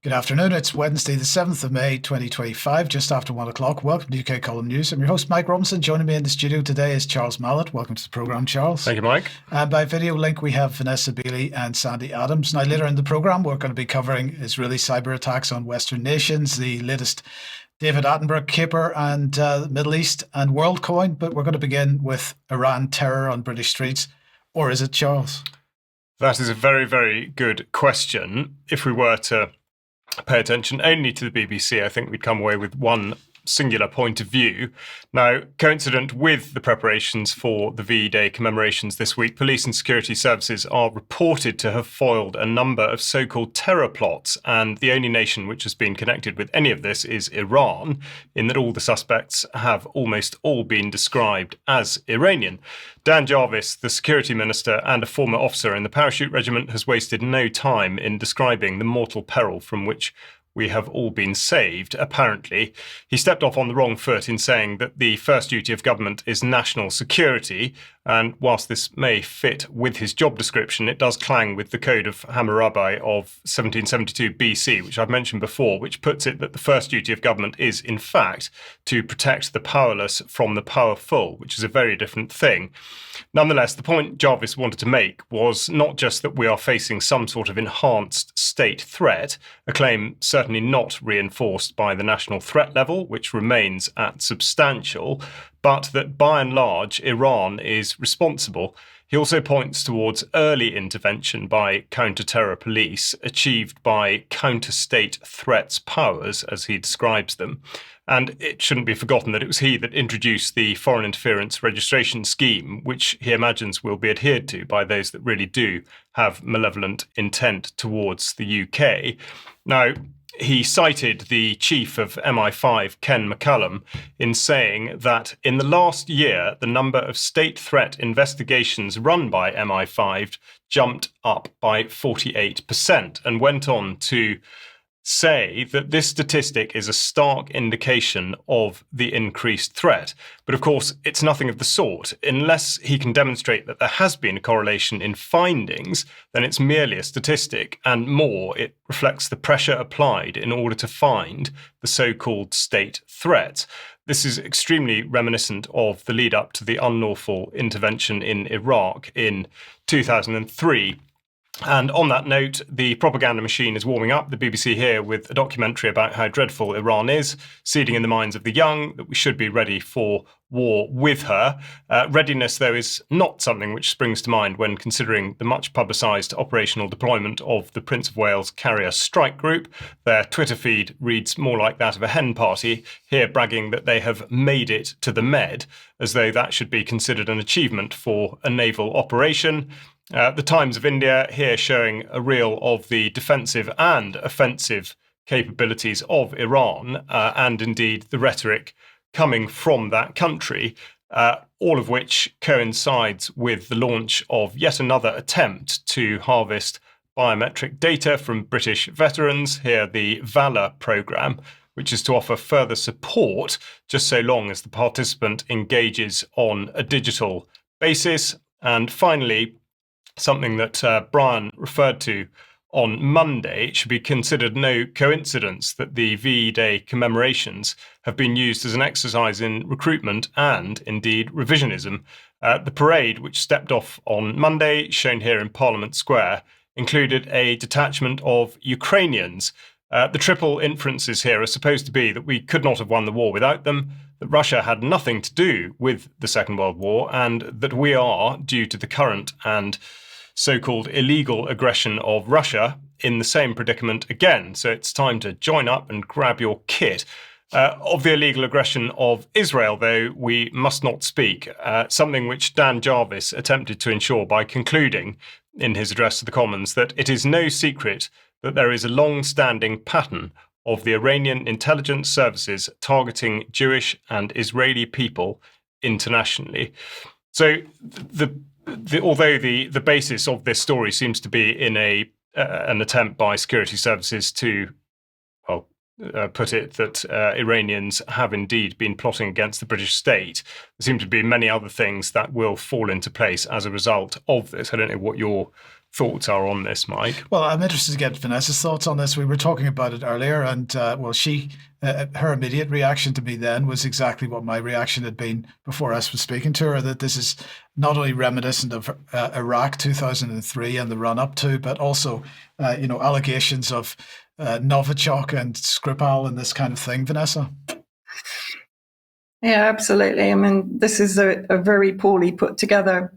Good afternoon. It's Wednesday, the 7th of May, 2025, just after 1 o'clock. Welcome to UK Column News. I'm your host, Mike Robinson. Joining me in the studio today is Charles Mallet. Welcome to the programme, Charles. Thank you, Mike. And by video link, we have Vanessa Beeley and Sandy Adams. Now, later in the programme, we're going to be covering Israeli cyber attacks on Western nations, the latest David Attenborough caper, and Middle East and WorldCoin. But we're going to begin with Iran terror on British streets. Or is it, Charles? That is a very, very good question. If we were to pay attention only to the BBC, I think we'd come away with one singular point of view. Now, coincident with the preparations for the VE Day commemorations this week, police and security services are reported to have foiled a number of so-called terror plots, and the only nation which has been connected with any of this is Iran, in that all the suspects have almost all been described as Iranian. Dan Jarvis, the security minister and a former officer in the parachute regiment, has wasted no time in describing the mortal peril from which we have all been saved. Apparently, he stepped off on the wrong foot in saying that the first duty of government is national security, and whilst this may fit with his job description, it does clang with the Code of Hammurabi of 1772 BC, which I've mentioned before, which puts it that the first duty of government is, in fact, to protect the powerless from the powerful, which is a very different thing. Nonetheless, the point Jarvis wanted to make was not just that we are facing some sort of enhanced state threat, a claim certainly not reinforced by the national threat level, which remains at substantial, but that by and large Iran is responsible. He also points towards early intervention by counter-terror police achieved by counter-state threats powers, as he describes them. And it shouldn't be forgotten that it was he that introduced the foreign interference registration scheme, which he imagines will be adhered to by those that really do have malevolent intent towards the UK. Now, he cited the chief of MI5, Ken McCallum, in saying that in the last year, the number of state threat investigations run by MI5 jumped up by 48%, and went on to say that this statistic is a stark indication of the increased threat. But of course, it's nothing of the sort. Unless he can demonstrate that there has been a correlation in findings, then it's merely a statistic, and more, it reflects the pressure applied in order to find the so-called state threat. This is extremely reminiscent of the lead up to the unlawful intervention in Iraq in 2003. And on that note, the propaganda machine is warming up. The BBC here with a documentary about how dreadful Iran is, seeding in the minds of the young that we should be ready for war with her. Readiness, though, is not something which springs to mind when considering the much publicised operational deployment of the Prince of Wales Carrier Strike Group. Their Twitter feed reads more like that of a hen party, here bragging that they have made it to the Med, as though that should be considered an achievement for a naval operation. The Times of India here showing a reel of the defensive and offensive capabilities of Iran, and indeed the rhetoric coming from that country, all of which coincides with the launch of yet another attempt to harvest biometric data from British veterans, here the VALOUR programme, which is to offer further support just so long as the participant engages on a digital basis. And finally, something that Brian referred to on Monday, it should be considered no coincidence that the VE Day commemorations have been used as an exercise in recruitment and, indeed, revisionism. The parade, which stepped off on Monday, shown here in Parliament Square, included a detachment of Ukrainians. The triple inferences here are supposed to be that we could not have won the war without them, that Russia had nothing to do with the Second World War, and that we are, due to the current and so-called illegal aggression of Russia, in the same predicament again. So it's time to join up and grab your kit. Of the illegal aggression of Israel, though, we must not speak, something which Dan Jarvis attempted to ensure by concluding in his address to the Commons that it is no secret that there is a long-standing pattern of the Iranian intelligence services targeting Jewish and Israeli people internationally. So although the basis of this story seems to be in an attempt by security services to, put it that Iranians have indeed been plotting against the British state, there seem to be many other things that will fall into place as a result of this. I don't know what your thoughts are on this, Mike. Well, I'm interested to get Vanessa's thoughts on this. We were talking about it earlier, and her immediate reaction to me then was exactly what my reaction had been before I was speaking to her, that this is not only reminiscent of Iraq 2003 and the run-up to, but also, allegations of Novichok and Skripal and this kind of thing, Vanessa. Yeah, absolutely. I mean, this is a very poorly put together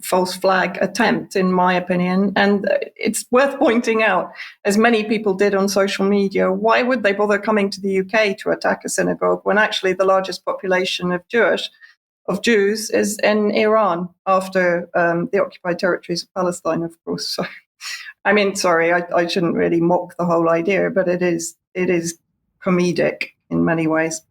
false flag attempt, in my opinion. And it's worth pointing out, as many people did on social media, why would they bother coming to the UK to attack a synagogue when actually the largest population of Jews is in Iran, after the occupied territories of Palestine, of course. So, I mean, sorry, I shouldn't really mock the whole idea, but it is comedic in many ways.